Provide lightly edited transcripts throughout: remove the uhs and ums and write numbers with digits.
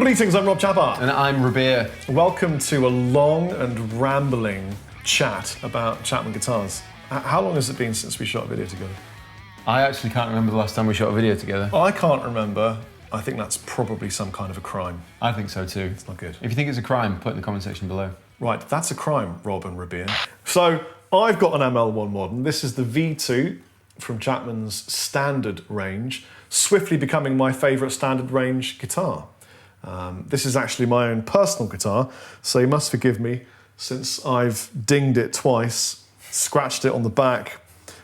Greetings, I'm Rob Chapman. And I'm Rabea. Welcome to a long and rambling chat about Chapman guitars. How long has it been since we shot a video together? I actually can't remember the last time we shot a video together. I can't remember. I think that's probably some kind of a crime. I think so too. It's not good. If you think it's a crime, put it in the comment section below. Right, that's a crime, Rob and Rabea. So I've got an ML1 ON. This is the V2 from Chapman's standard range, swiftly becoming my favourite standard range guitar. This is actually my own personal guitar, so you must forgive me since I've dinged it twice, scratched it on the back.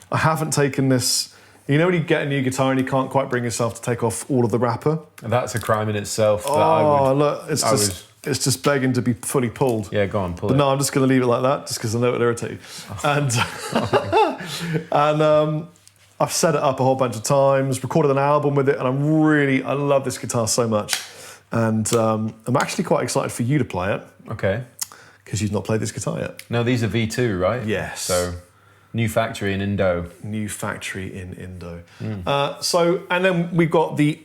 I haven't taken this. You know when you get a new guitar and you can't quite bring yourself to take off all of the wrapper? That's a crime in itself. Look, it's just begging to be fully pulled. Yeah, go on, pull but it. No, I'm just going to leave it like that, just because I know it'll irritate you. And I've set it up a whole bunch of times, recorded an album with it, and I love this guitar so much. And I'm actually quite excited for you to play it. Okay. Because you've not played this guitar yet. No, these are V2, right? Yes. So, new factory in Indo. New factory in Indo. And then we've got the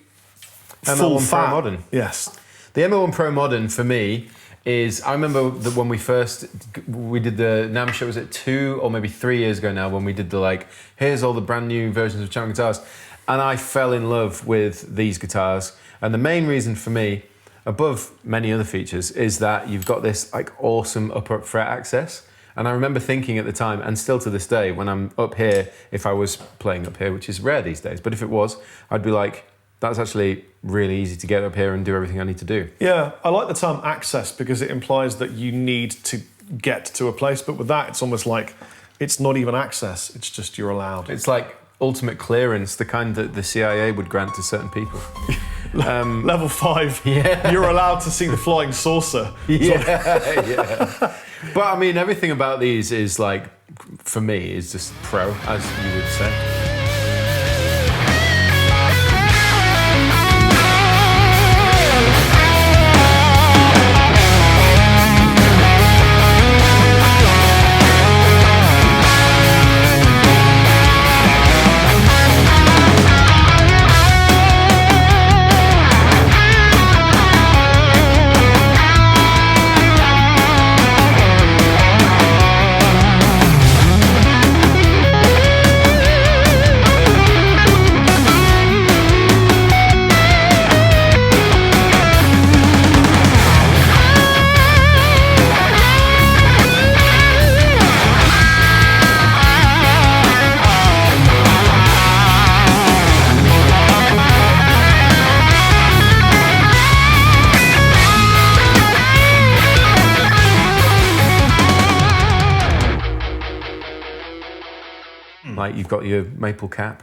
full ML1 fat. Pro Modern. Yes. The ML1 Pro Modern for me is, I remember that when we did the NAMM show, was it 2 or maybe 3 years ago now, when we did the here's all the brand new versions of Chapman guitars. And I fell in love with these guitars. And the main reason for me, above many other features, is that you've got this awesome upper fret access. And I remember thinking at the time, and still to this day, when I'm up here, if I was playing up here, which is rare these days, but if it was, I'd be like, that's actually really easy to get up here and do everything I need to do. Yeah, I like the term access because it implies that you need to get to a place, but with that, it's almost like it's not even access, it's just you're allowed. It's like ultimate clearance, the kind that the CIA would grant to certain people. Level 5, yeah. You're allowed to see the flying saucer. Yeah. But I mean, everything about these is for me, is just pro, as you would say. You've got your maple cap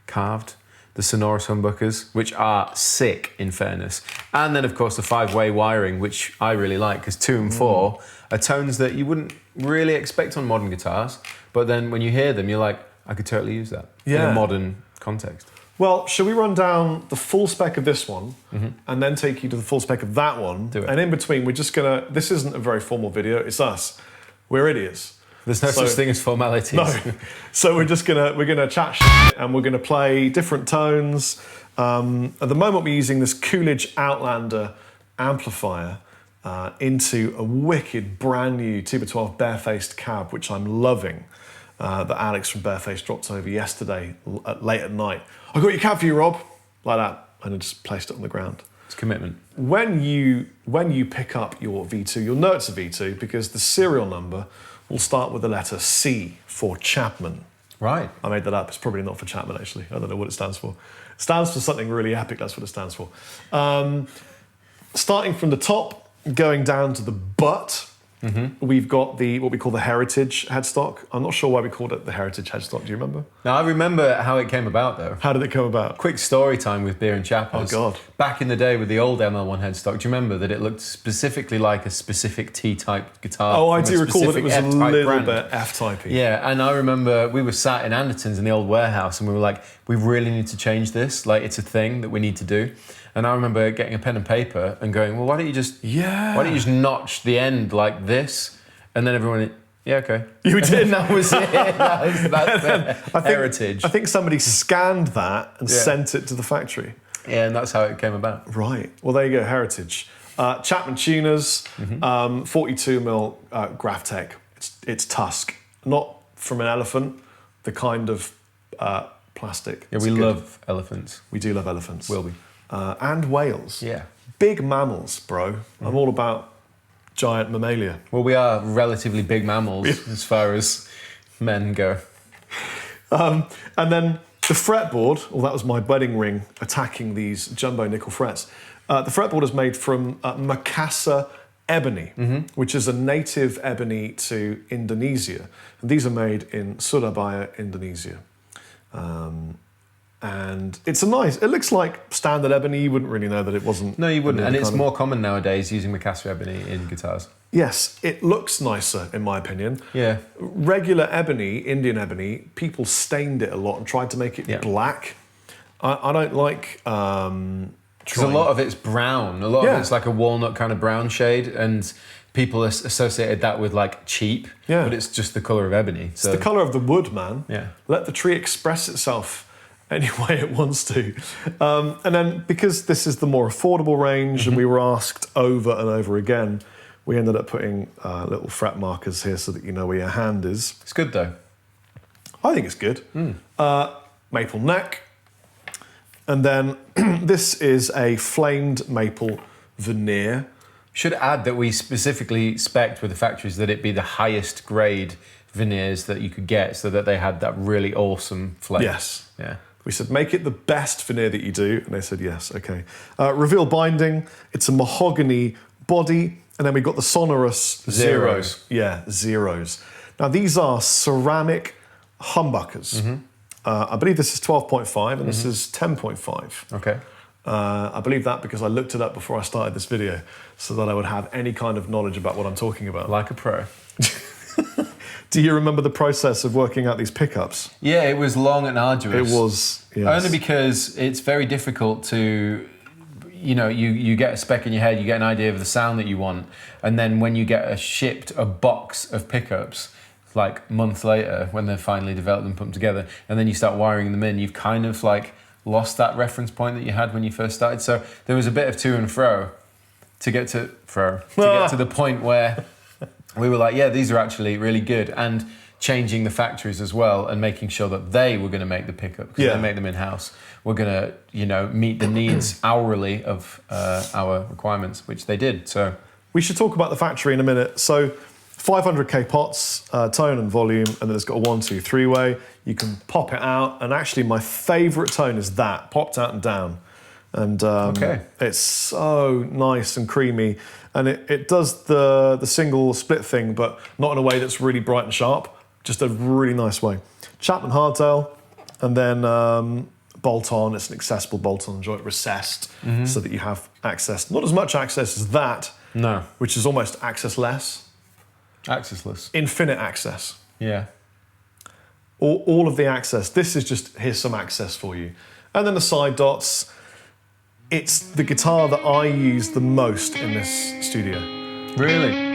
carved, the Sonorous humbuckers, which are sick in fairness. And then of course the 5-way wiring, which I really like, because 2 and 4 are tones that you wouldn't really expect on modern guitars. But then when you hear them, you're like, I could totally use that in a modern context. Well, shall we run down the full spec of this one and then take you to the full spec of that one? Do it. And in between, we're just gonna, this isn't a very formal video, it's us. We're idiots. There's no such thing as formalities. No. So we're gonna chat shit and we're gonna play different tones. At the moment we're using this Coolidge Outlander amplifier into a wicked brand new 2x12 barefaced cab, which I'm loving, that Alex from Barefaced dropped over yesterday late at night. I got your cab for you, Rob. Like that. And I just placed it on the ground. It's commitment. When you pick up your V2, you'll know it's a V2 because the serial number will start with the letter C for Chapman. Right. I made that up. It's probably not for Chapman, actually. I don't know what it stands for. It stands for something really epic. That's what it stands for. Starting from the top, going down to the butt, we've got what we call the Heritage headstock. I'm not sure why we called it the Heritage headstock. Do you remember? Now, I remember how it came about, though. How did it come about? Quick story time with Rabea and Chappers. Oh, God. Back in the day with the old ML1 headstock, do you remember that it looked specifically like a specific T-type guitar? Oh, I do recall that it was a little brand. bit F-typey. Yeah, and I remember we were sat in Anderton's in the old warehouse and we were like, we really need to change this. It's a thing that we need to do. And I remember getting a pen and paper and going, well, why don't you just notch the end like this? And then everyone, yeah, okay. You did. And that was it. That's Heritage. I think somebody scanned that and sent it to the factory. Yeah, and that's how it came about. Right. Well, there you go, Heritage. Chapman tuners, 42mm Graphtec. It's tusk, not from an elephant, the kind of plastic. Yeah, we love elephants. We do love elephants. Will be. And whales. Yeah. Big mammals, bro. I'm all about giant mammalia. Well, we are relatively big mammals as far as men go. And then the fretboard, well, that was my wedding ring attacking these jumbo nickel frets. The fretboard is made from Makassar ebony, which is a native ebony to Indonesia. And these are made in Surabaya, Indonesia. And it looks like standard ebony. You wouldn't really know that it wasn't. No, you wouldn't. And it's more common nowadays using Makassar ebony in guitars. Yes, it looks nicer, in my opinion. Yeah. Regular ebony, Indian ebony, people stained it a lot and tried to make it black. I don't like... Because a lot of it's brown. A lot of it's like a walnut kind of brown shade, and people associated that with like cheap, but it's just the colour of ebony. So. It's the colour of the wood, man. Yeah. Let the tree express itself any way it wants to. And then because this is the more affordable range and we were asked over and over again, we ended up putting little fret markers here so that you know where your hand is. It's good though. I think it's good. Maple neck. And then this is a flamed maple veneer. Should add that we specifically spec'd with the factories that it be the highest grade veneers that you could get so that they had that really awesome flame. Yes. Yeah. We said, make it the best veneer that you do. And they said, yes, okay. Reveal binding. It's a mahogany body. And then we've got the sonorous zeros. Yeah, zeros. Now, these are ceramic humbuckers. I believe this is 12.5 and this is 10.5. Okay. I believe that because I looked it up before I started this video so that I would have any kind of knowledge about what I'm talking about. Like a pro. Do you remember the process of working out these pickups? Yeah, it was long and arduous. It was, yes. Only because it's very difficult to, you get a spec in your head, you get an idea of the sound that you want, and then when you get shipped a box of pickups, like months later, when they're finally developed and put them together, and then you start wiring them in, you've kind of like lost that reference point that you had when you first started. So there was a bit of to and fro to get to the point where we were like, yeah, these are actually really good, and changing the factories as well and making sure that they were going to make the pickup because they make them in-house. We're going to, meet the needs hourly of our requirements, which they did. So we should talk about the factory in a minute. So 500k pots, tone and volume, and then it's got a 1-2-3 way. You can pop it out, and actually my favourite tone is that, popped out and down. And it's so nice and creamy. And it does the single split thing, but not in a way that's really bright and sharp, just a really nice way. Chapman hardtail, and then bolt-on. It's an accessible bolt-on joint, recessed, so that you have access. Not as much access as that, which is almost access-less. Accessless. Infinite access. Yeah. All of the access. This is just, here's some access for you. And then the side dots. It's the guitar that I use the most in this studio. Really?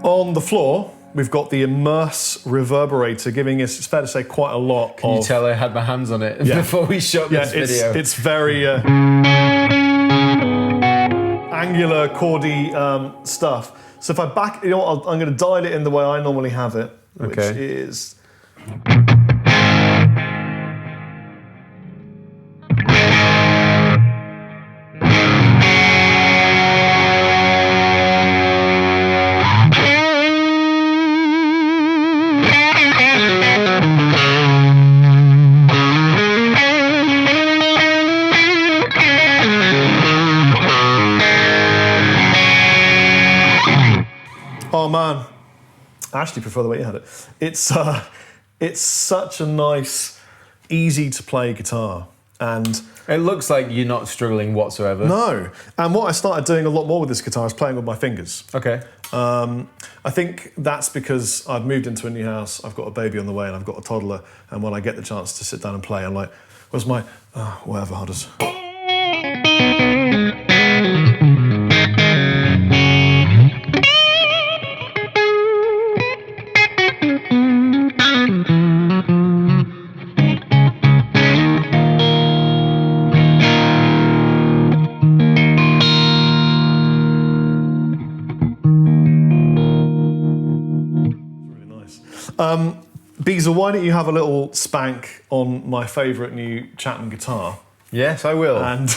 On the floor, we've got the Immerse reverberator giving us, it's fair to say, quite a lot Can you tell I had my hands on it before we shot this video? It's very angular, chordy stuff. So if I back, I'm going to dial it in the way I normally have it, which is... Oh man, I actually prefer the way you had it. It's such a nice, easy to play guitar, and it looks like you're not struggling whatsoever. No, and what I started doing a lot more with this guitar is playing with my fingers. Okay. I think that's because I've moved into a new house, I've got a baby on the way, and I've got a toddler, and when I get the chance to sit down and play, I'm like, Where's my, whatever, how does... Beezer, why don't you have a little spank on my favourite new Chapman guitar Yes, I will. and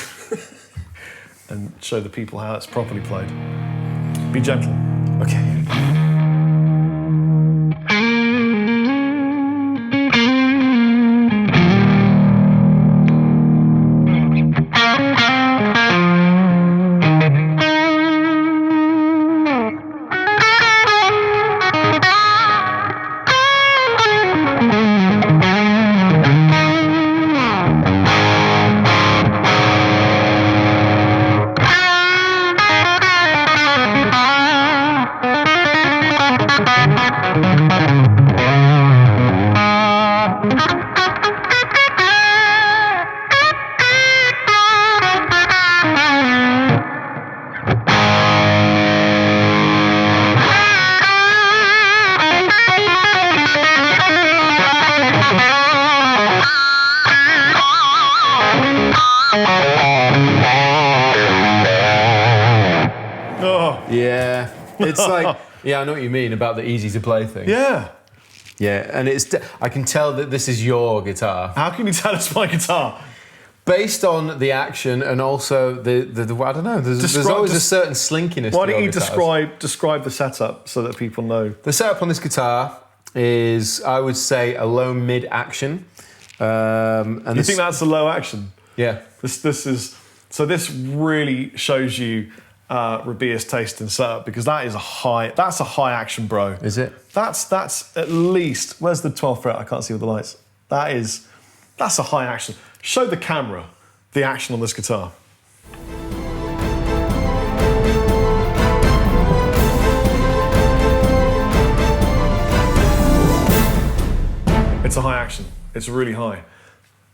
show the people how it's properly played. Be gentle. Okay. Oh, Yeah, it's like, yeah, I know what you mean about the easy to play thing. yeah. Yeah, and I can tell that this is your guitar. How can you tell it's my guitar? Based on the action and also the I don't know, there's always a certain slinkiness Why to don't your you guitars. describe the setup so that people know? The setup on this guitar is, I would say, a low mid action. And You think that's a low action? Yeah. This really shows you Rabea's taste in setup, because that's a high action, bro. Is it? That's at least, where's the 12th fret? I can't see with the lights. That's a high action. Show the camera the action on this guitar. It's a high action. It's really high.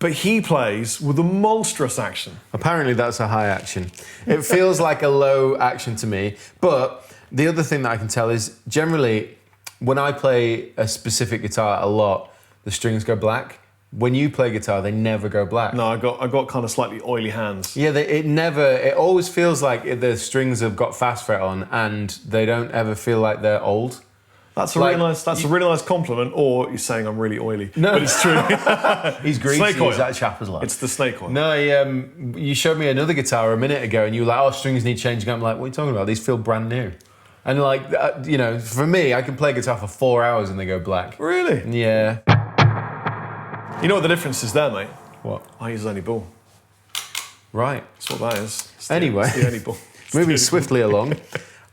But he plays with a monstrous action. Apparently that's a high action. It feels like a low action to me. But the other thing that I can tell is, generally, when I play a specific guitar a lot, the strings go black. When you play guitar, they never go black. No, I got kind of slightly oily hands. Yeah, it always feels like the strings have got fast fret on and they don't ever feel like they're old. That's a really nice compliment, or you're saying I'm really oily. No. But it's true. He's greasy. Snake oil. Is that Chappers like? It's the snake oil. No, you showed me another guitar a minute ago and you were like, oh, strings need changing. I'm like, what are you talking about? These feel brand new. And like, for me, I can play guitar for 4 hours and they go black. Really? Yeah. You know what the difference is there, mate? What? I use only ball. Right. That's what that is. Anyway. It's the only ball. Moving swiftly along,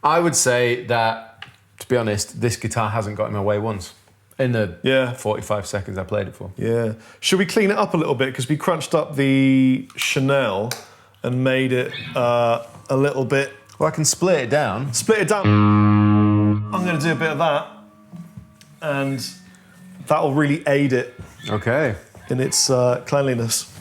I would say that, to be honest, this guitar hasn't got in my way once in the 45 seconds I played it for. Yeah. Should we clean it up a little bit? Because we crunched up the Chanel and made it a little bit... Well, I can split it down. Split it down. I'm going to do a bit of that. And that will really aid it Okay. in its cleanliness.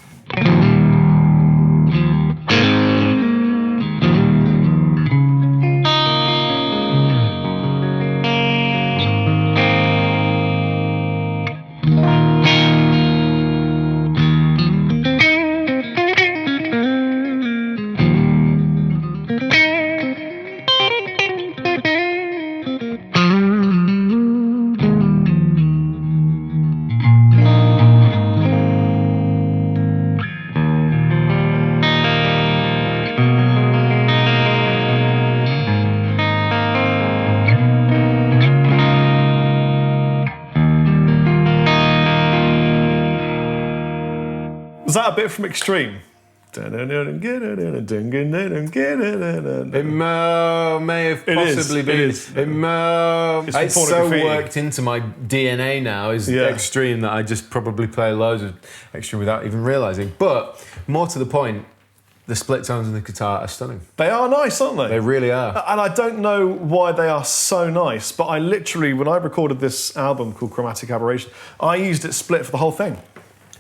Was that a bit from Extreme? It may have possibly been. It is. It's from so Pornography. worked into my DNA now is Extreme that I just probably play loads of Extreme without even realising. But more to the point, the split tones in the guitar are stunning. They are nice, aren't they? They really are. And I don't know why they are so nice, but I literally, when I recorded this album called Chromatic Aberration, I used it split for the whole thing.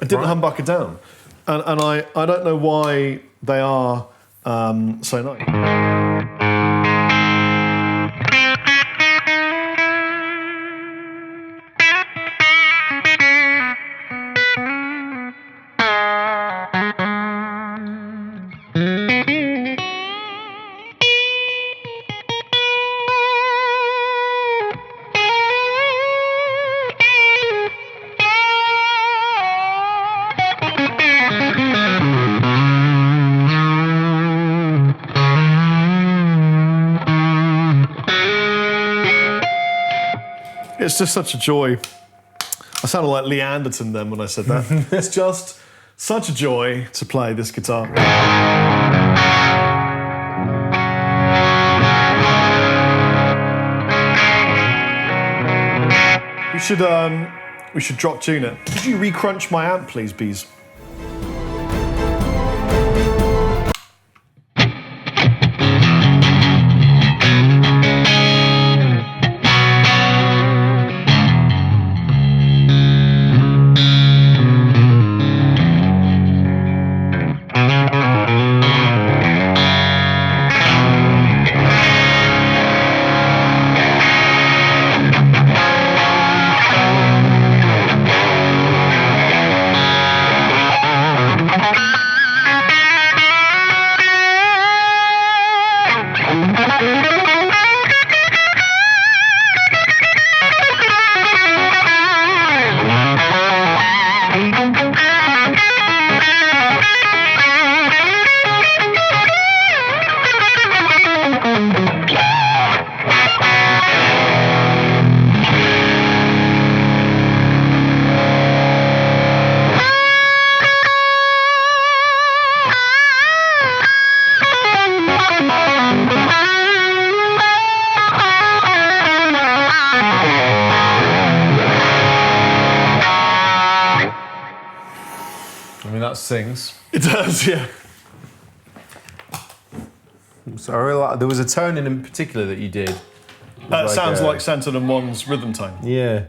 I didn't humbucker down. and I don't know why they are so nice. It's just such a joy. I sounded like Lee Anderton then when I said that. It's just such a joy to play this guitar. We should drop tune it. Could you re-crunch my amp, please, Bees? Sings. It does, yeah. So I really like, there was a tone in particular that you did. It sounds like Centered and One's rhythm tone. Yeah.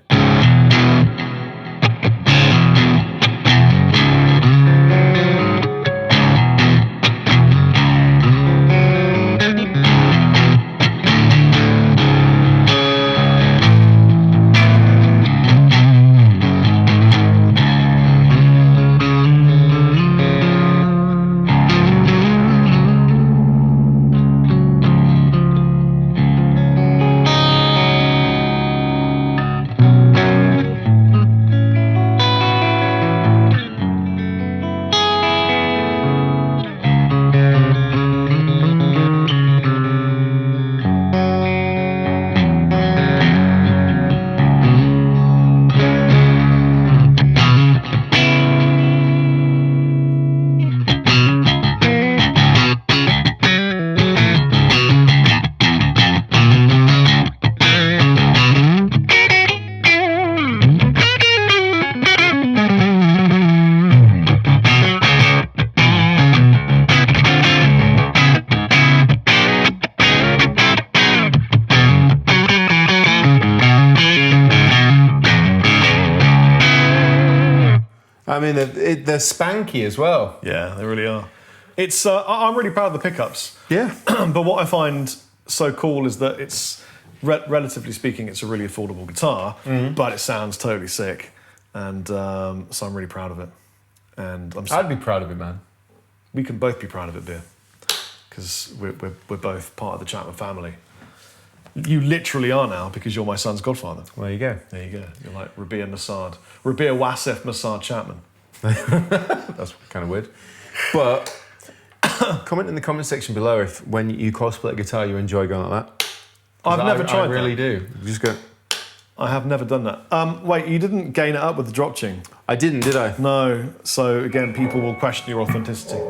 I mean, they're spanky as well. Yeah, they really are. It's I'm really proud of the pickups. Yeah. But what I find so cool is that it's, relatively speaking, it's a really affordable guitar, but it sounds totally sick. And so I'm really proud of it. And I'd be proud of it, man. We can both be proud of it, Beer. Because we're both part of the Chapman family. You literally are now, because you're my son's godfather. Well, there you go. There you go. You're like Rabea Masad. Rabea Wasef Masad Chapman. That's kind of weird. But comment in the comment section below if when you cosplay a guitar you enjoy going like that. I've never tried that. I really do. You just go... I have never done that. Wait, you didn't gain it up with the drop tune? I didn't, did I? No. So again, people will question your authenticity.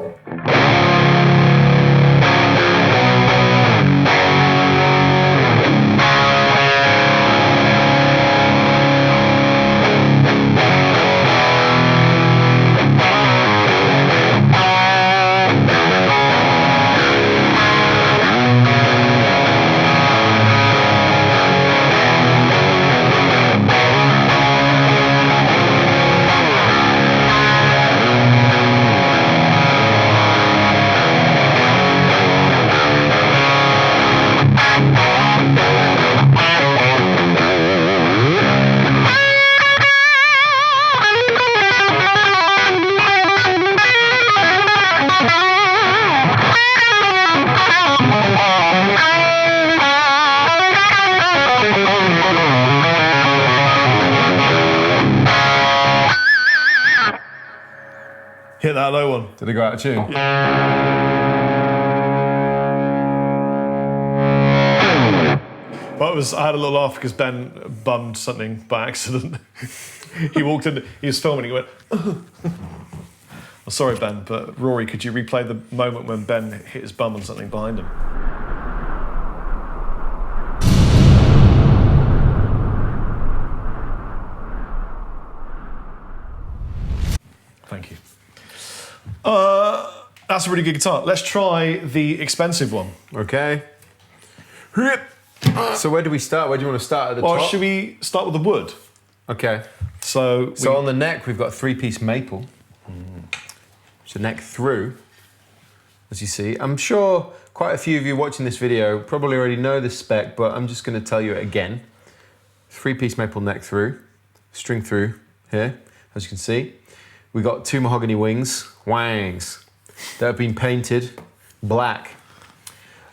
Hit that low one. Did I go out of tune? Well, I had a little laugh because Ben bummed something by accident. He walked in, he was filming, he went, oh, sorry, Ben, but Rory, could you replay the moment when Ben hit his bum on something behind him? Thank you. That's a really good guitar. Let's try the expensive one. Okay. So where do we start? Where do you want to start at the Or top? should we start with the wood? Okay. So on the neck, we've got a 3-piece maple. It's a neck through, as you see. I'm sure quite a few of you watching this video probably already know this spec, but I'm just going to tell you it again. 3-piece maple neck through, string through here, as you can see. We got 2 mahogany wangs that have been painted black.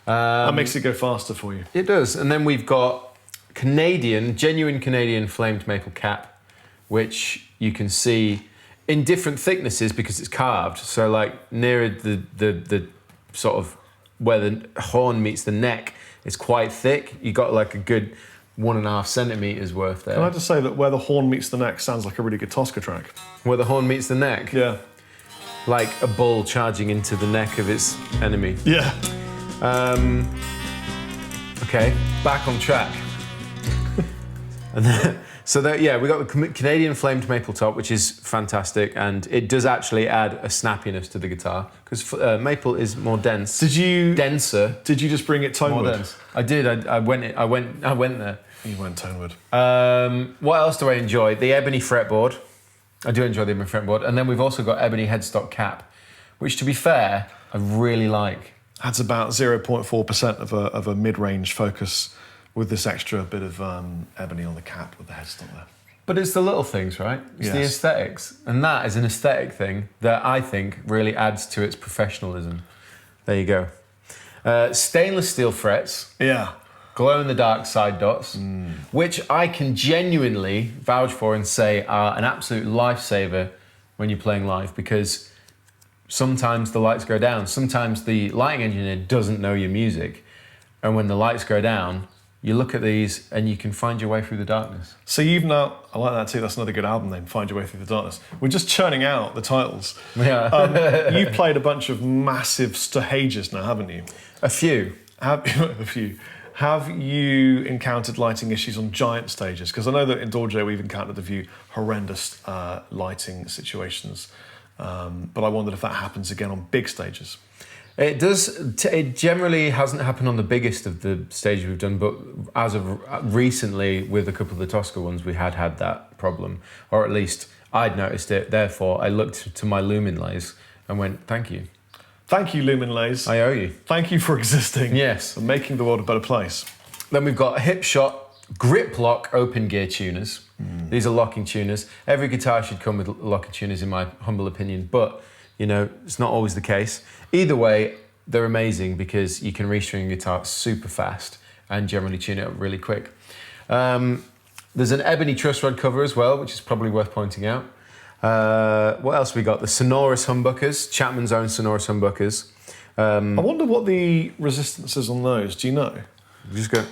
That makes it go faster for you. It does. And then we've got genuine Canadian flamed maple cap, which you can see in different thicknesses because it's carved. So like nearer the sort of where the horn meets the neck, it's quite thick. You got like a good 1.5 centimeters worth there. Can I just say that where the horn meets the neck sounds like a really good Tosca track? Where the horn meets the neck? Yeah. Like a bull charging into the neck of its enemy. Yeah. Okay, back on track. And then, yeah, we got the Canadian flamed maple top, which is fantastic, and it does actually add a snappiness to the guitar because maple is more dense. Denser? Did you just bring it tone wood? Dense. I did. I went there. You went tone wood. What else do I enjoy? The ebony fretboard. I do enjoy the ebony fretboard, and then we've also got ebony headstock cap, which, to be fair, I really like. Adds about 0.4% of a mid-range focus with this extra bit of ebony on the cap with the headstock there. But it's the little things, right? It's the Yes. aesthetics. And that is an aesthetic thing that I think really adds to its professionalism. There you go. Stainless steel frets. Yeah. Glow-in-the-dark side dots, which I can genuinely vouch for and say are an absolute lifesaver when you're playing live, because sometimes the lights go down. Sometimes the lighting engineer doesn't know your music. And when the lights go down, you look at these and you can find your way through the darkness. So you've now, I like that too, that's another good album name, Find Your Way Through the Darkness. We're just churning out the titles. Yeah. You've played a bunch of massive stages now, haven't you? A few. A few. Have you encountered lighting issues on giant stages? Because I know that in Dorje we've encountered a few horrendous lighting situations, but I wondered if that happens again on big stages. It does. It generally hasn't happened on the biggest of the stages we've done, but as of recently, with a couple of the Tosca ones, we had that problem, or at least I'd noticed it. Therefore, I looked to my lumen lays and went, "Thank you, thank you, Lumen Lays. I owe you. Thank you for existing. Yes, and making the world a better place." Then we've got hip shot grip lock open gear tuners. These are locking tuners. Every guitar should come with locking tuners, in my humble opinion, but you know, it's not always the case. Either way, they're amazing because you can restring a guitar super fast and generally tune it up really quick. There's an ebony truss rod cover as well, which is probably worth pointing out. What else we got? The sonorous humbuckers, Chapman's own sonorous humbuckers. I wonder what the resistance is on those. Do you know? Just go.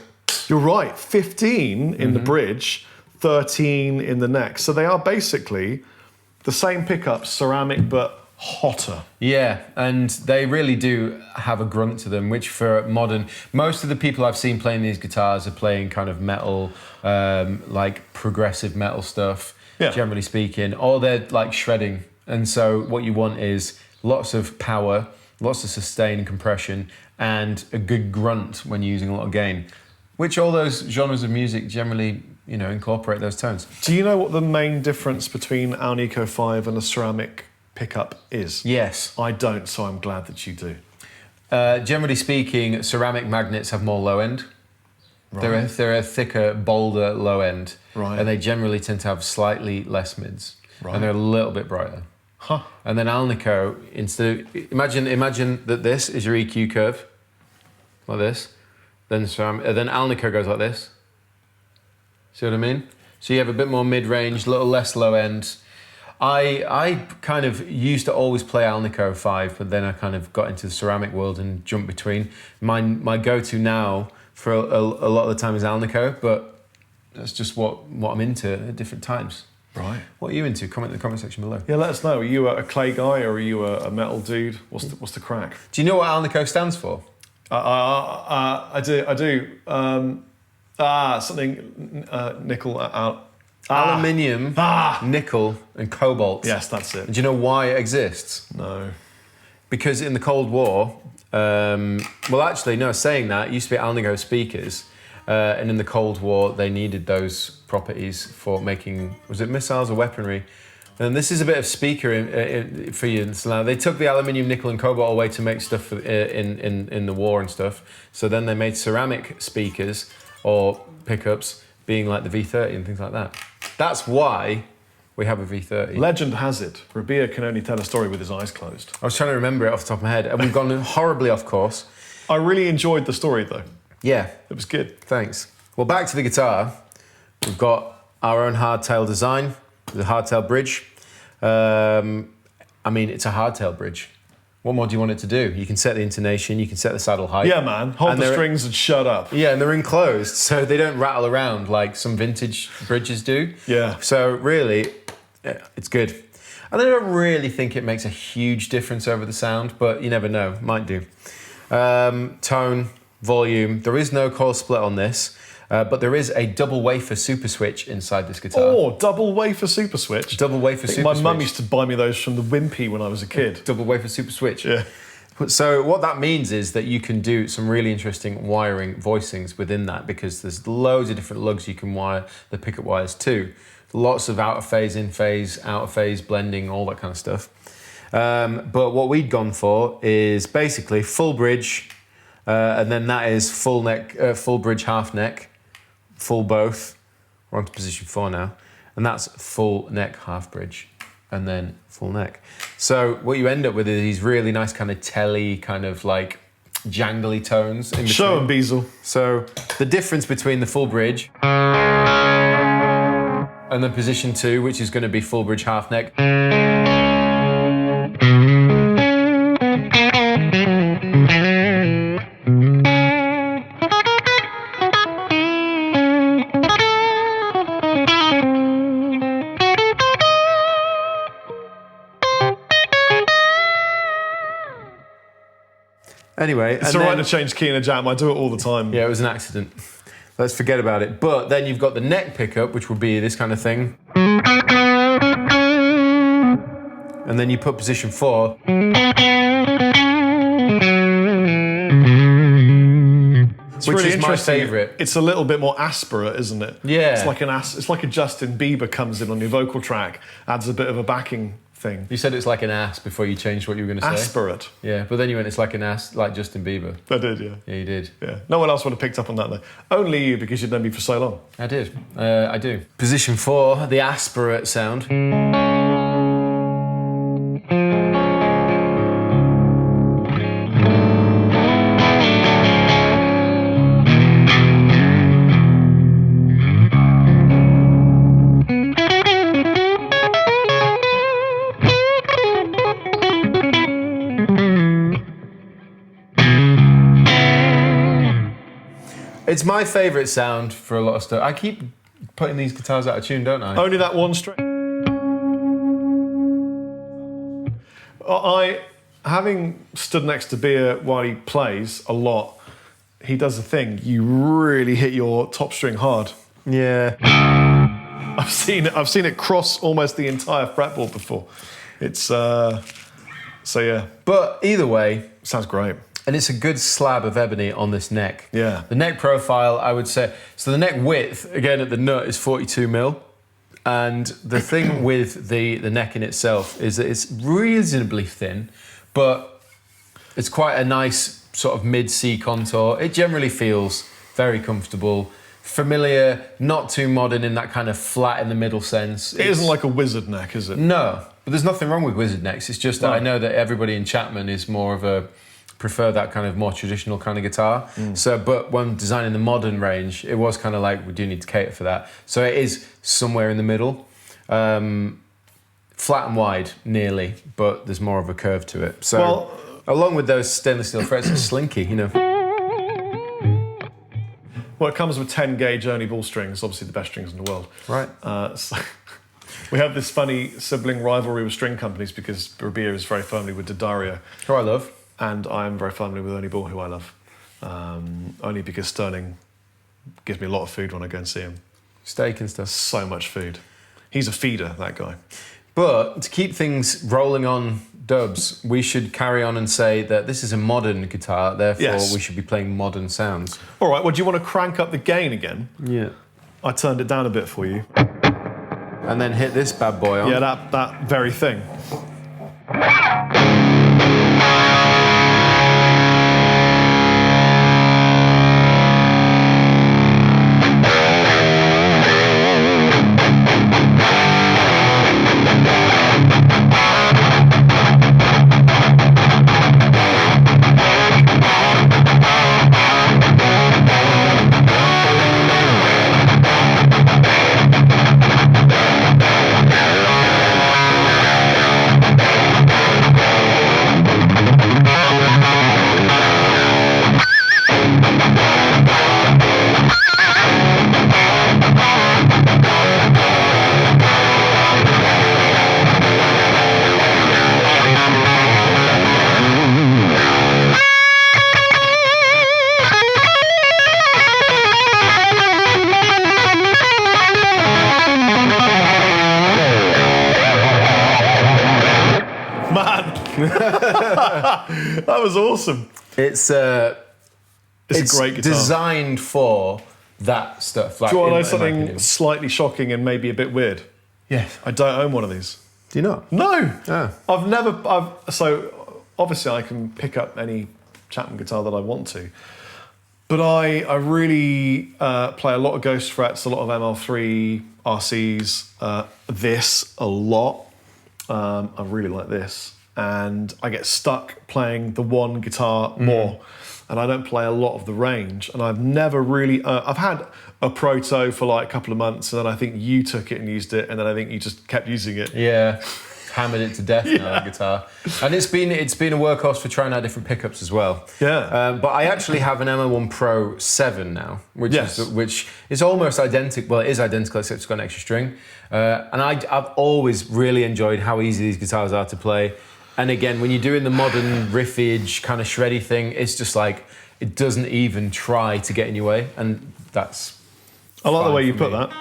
You're right. 15 in the bridge, 13 in the neck. So they are basically the same pickups, ceramic, but hotter. Yeah, and they really do have a grunt to them, which for modern, most of the people I've seen playing these guitars are playing kind of metal, like progressive metal stuff, generally speaking, or they're like shredding. And so what you want is lots of power, lots of sustain and compression, and a good grunt when you're using a lot of gain, which all those genres of music generally, you know, incorporate those tones. Do you know what the main difference between Alnico 5 and a ceramic pickup is? Yes. I don't, so I'm glad that you do. Generally speaking, ceramic magnets have more low end. Right. They're a thicker, bolder low end. Right. And they generally tend to have slightly less mids. Right. And they're a little bit brighter. Huh. And then Alnico, imagine that this is your EQ curve, like this. Then Alnico goes like this. See what I mean? So you have a bit more mid-range, a little less low end. I kind of used to always play Alnico 5, but then I kind of got into the ceramic world and jumped between. My go-to now for a lot of the time is Alnico, but that's just what I'm into at different times. Right. What are you into? Comment in the comment section below. Yeah, let us know. Are you a clay guy or are you a metal dude? What's the crack? Do you know what Alnico stands for? I do. Something nickel. Aluminium, nickel, and cobalt. Yes, that's it. Do you know why it exists? No. Because in the Cold War, saying that, it used to be Alnico speakers, and in the Cold War, they needed those properties for making, was it missiles or weaponry? And this is a bit of speaker for you. So now they took the aluminium, nickel, and cobalt away to make stuff in the war and stuff. So then they made ceramic speakers or pickups, being like the V30 and things like that. That's why we have a V30. Legend has it, Rabea can only tell a story with his eyes closed. I was trying to remember it off the top of my head, and we've gone horribly off course. I really enjoyed the story though. Yeah. It was good. Thanks. Well, back to the guitar. We've got our own hardtail design, the hardtail bridge. It's a hardtail bridge. What more do you want it to do? You can set the intonation, you can set the saddle height. Yeah, man. Hold the strings and shut up. Yeah, and they're enclosed, so they don't rattle around like some vintage bridges do. Yeah. So really, it's good. And I don't really think it makes a huge difference over the sound, but you never know, might do. Tone, volume. There is no coil split on this, but there is a double wafer super switch inside this guitar. Oh, double wafer super switch. Double wafer super switch. My mum used to buy me those from the Wimpy when I was a kid. Double wafer super switch. Yeah. So what that means is that you can do some really interesting wiring voicings within that, because there's loads of different lugs you can wire the pickup wires to. Lots of out of phase, in phase, out of phase, blending, all that kind of stuff. But what we'd gone for is basically full bridge, and then that is full neck, full bridge, half neck, full both. We're on to position 4 now. And that's full neck, half bridge, and then full neck. So what you end up with is these really nice kind of telly, kind of like jangly tones in between. Show 'em, Beazle. So the difference between the full bridge and then position 2, which is going to be full bridge, half neck. Anyway, It's all right to change key in a jam. I do it all the time. Yeah, it was an accident. Let's forget about it. But then you've got the neck pickup, which will be this kind of thing. And then you put position 4. It's which really is my interesting. favourite. It's a little bit more aspirate, isn't it? Yeah. It's like a Justin Bieber comes in on your vocal track, adds a bit of a backing thing. You said it's like an ass before you changed what you were going to say. Aspirate. Yeah, but then you went, it's like an ass, like Justin Bieber. I did, yeah. Yeah, you did. Yeah. No one else would have picked up on that though. Only you, because you'd known me for so long. I did. I do. Position 4, the aspirate sound. It's my favourite sound for a lot of stuff. I keep putting these guitars out of tune, don't I? Only that one string. Having stood next to Bea while he plays a lot, he does a thing. You really hit your top string hard. Yeah. I've seen it cross almost the entire fretboard before. It's so yeah. But either way, Sounds great. and it's a good slab of ebony on this neck. Yeah. The neck profile, I would say, so the neck width, again at the nut, is 42 mil. And the thing with the neck in itself is that it's reasonably thin, but it's quite a nice sort of mid-C contour. It generally feels very comfortable, familiar, not too modern in that kind of flat in the middle sense. It isn't like a wizard neck, is it? No, but there's nothing wrong with wizard necks. It's just that I know that everybody in Chapman is more of a, prefer that kind of more traditional kind of guitar. So, but when designing the modern range, it was kind of like, we do need to cater for that. So it is somewhere in the middle. flat and wide, nearly, but there's more of a curve to it. So, Well, along with those stainless steel frets, it's slinky, you know. Well, it comes with 10 gauge only ball strings, obviously the best strings in the world. Right. So we have this funny sibling rivalry with string companies because Rabea is very firmly with D'Addario. Who I love. And I am very firmly with Only Ball, who I love. Only because Sterling gives me a lot of food when I go and see him. Steak and stuff. So much food. He's a feeder, that guy. But to keep things rolling on dubs, we should carry on and say that this is a modern guitar, therefore we should be playing modern sounds. All right, well, do you want to crank up the gain again? Yeah. I turned it down a bit for you. And then hit this bad boy on. Yeah, that very thing. That was awesome. It's a great guitar. Designed for that stuff. Like, Do you want to know in my something opinion. slightly shocking and maybe a bit weird? Yes. I don't own one of these. Do you not? No. Oh. So obviously I can pick up any Chapman guitar that I want to, but I really play a lot of Ghost frets, a lot of ML3 RCs, this a lot. I really like this, and I get stuck playing the one guitar more, and I don't play a lot of the range. And I've never really, I've had a Proto for like a couple of months, and then I think you took it and used it, and then I think you just kept using it. Yeah. Hammered it to death now, the guitar. And it's been a workhorse for trying out different pickups as well. Yeah. But I actually have an ML1 Pro 7 now, which is almost identical. Well, it is identical, except it's got an extra string. And I've always really enjoyed how easy these guitars are to play. And again, when you're doing the modern riffage kind of shreddy thing, it's just like, it doesn't even try to get in your way. And that's I like the way you for put me. that.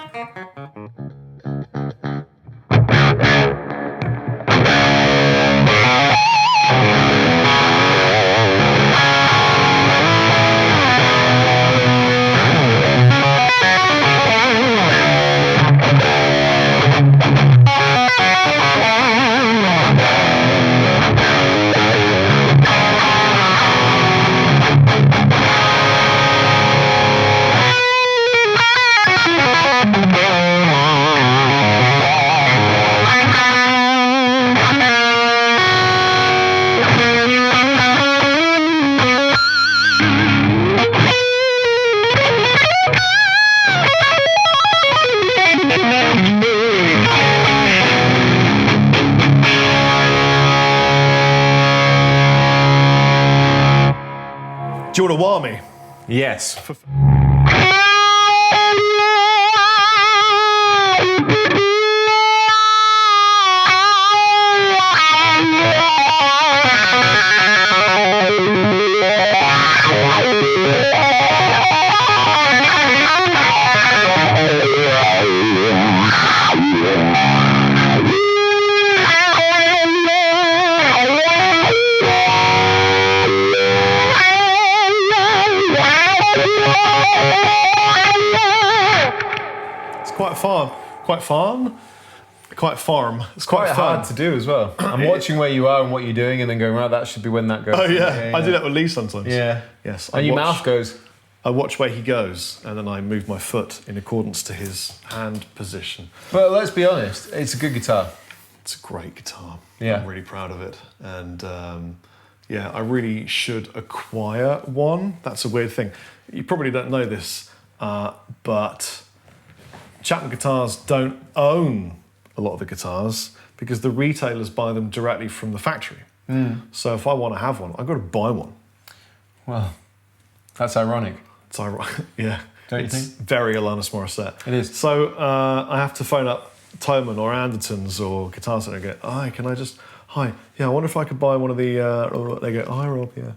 Do you want to wah me? Yes. Quite farm. It's Quite quite hard fun. to do as well. I'm watching where you are and what you're doing and then going, right, that should be when that goes. Oh yeah, I do that with Lee sometimes. Yeah. Yes. And your mouth goes. I watch where he goes, and then I move my foot in accordance to his hand position. But let's be honest, it's a good guitar. It's a great guitar. Yeah. I'm really proud of it, and yeah, I really should acquire one. That's a weird thing. You probably don't know this, but Chapman guitars don't own a lot of the guitars because the retailers buy them directly from the factory. So if I want to have one, I've got to buy one. Well, that's ironic. It's ironic, yeah. Don't you it's think? very Alanis Morissette. It is. So I have to phone up Thomann or Anderton's or Guitar Center and go, hi, can I just, hi, yeah, I wonder if I could buy one of the, they go, hi Rob, yeah.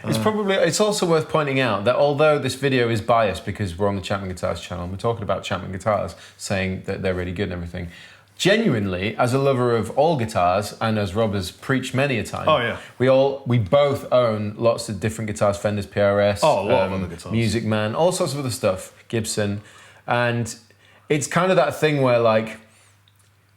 It's also worth pointing out that although this video is biased because we're on the Chapman Guitars channel and we're talking about Chapman guitars, saying that they're really good and everything, genuinely, as a lover of all guitars and as Rob has preached many a time, Oh, yeah. we both own lots of different guitars, Fenders, PRS, Oh, a lot of other guitars. Music Man, all sorts of other stuff, Gibson, and it's kind of that thing where like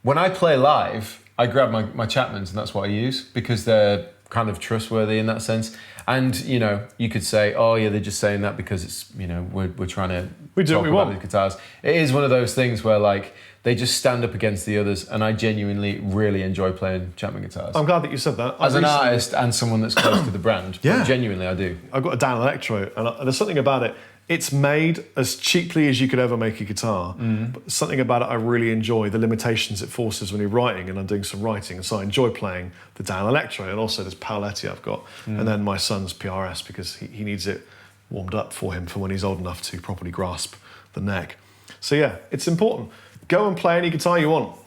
when I play live, I grab my Chapmans and that's what I use because they're kind of trustworthy in that sense. And you know, you could say, "Oh, yeah, they're just saying that because it's we're trying to do what we want." These guitars." It is one of those things where like they just stand up against the others, and I genuinely really enjoy playing Chapman guitars. I'm glad that you said that. As an artist and someone that's close to the brand, Yeah. genuinely, I do. I've got a Dan Electro, and there's something about it. It's made as cheaply as you could ever make a guitar, but something about it I really enjoy, the limitations it forces when you're writing, and I'm doing some writing, and so I enjoy playing the Dan Electro, and also this Paoletti I've got, and then my son's PRS, because he needs it warmed up for him for when he's old enough to properly grasp the neck. So yeah, it's important. Go and play any guitar you want.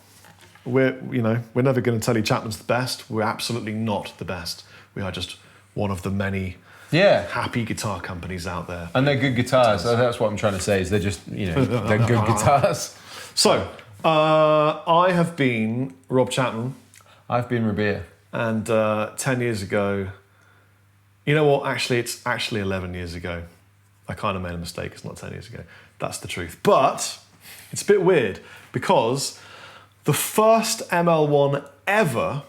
We're never going to tell you Chapman's the best. We're absolutely not the best. We are just one of the many happy guitar companies out there. And they're good guitars. So that's what I'm trying to say, is they're just, they're good guitars. So, I have been Rob Chapman. I've been Rabea. And 10 years ago, you know what, actually, it's actually 11 years ago. I kind of made a mistake, it's not 10 years ago. That's the truth. But it's a bit weird because the first ML1 ever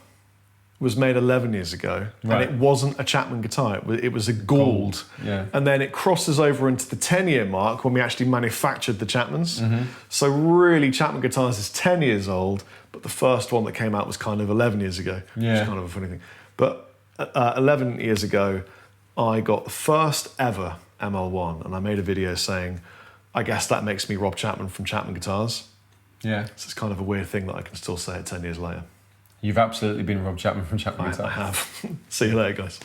was made 11 years ago, right. and it wasn't a Chapman guitar, it was a Gould. Yeah. And then it crosses over into the 10-year mark when we actually manufactured the Chapmans. So really, Chapman Guitars is 10 years old, but the first one that came out was kind of 11 years ago, which is kind of a funny thing. But 11 years ago, I got the first ever ML1, and I made a video saying, I guess that makes me Rob Chapman from Chapman Guitars. Yeah. So it's kind of a weird thing that I can still say it 10 years later. You've absolutely been Rob Chapman from Chapman Guitars. I have. See you later, guys.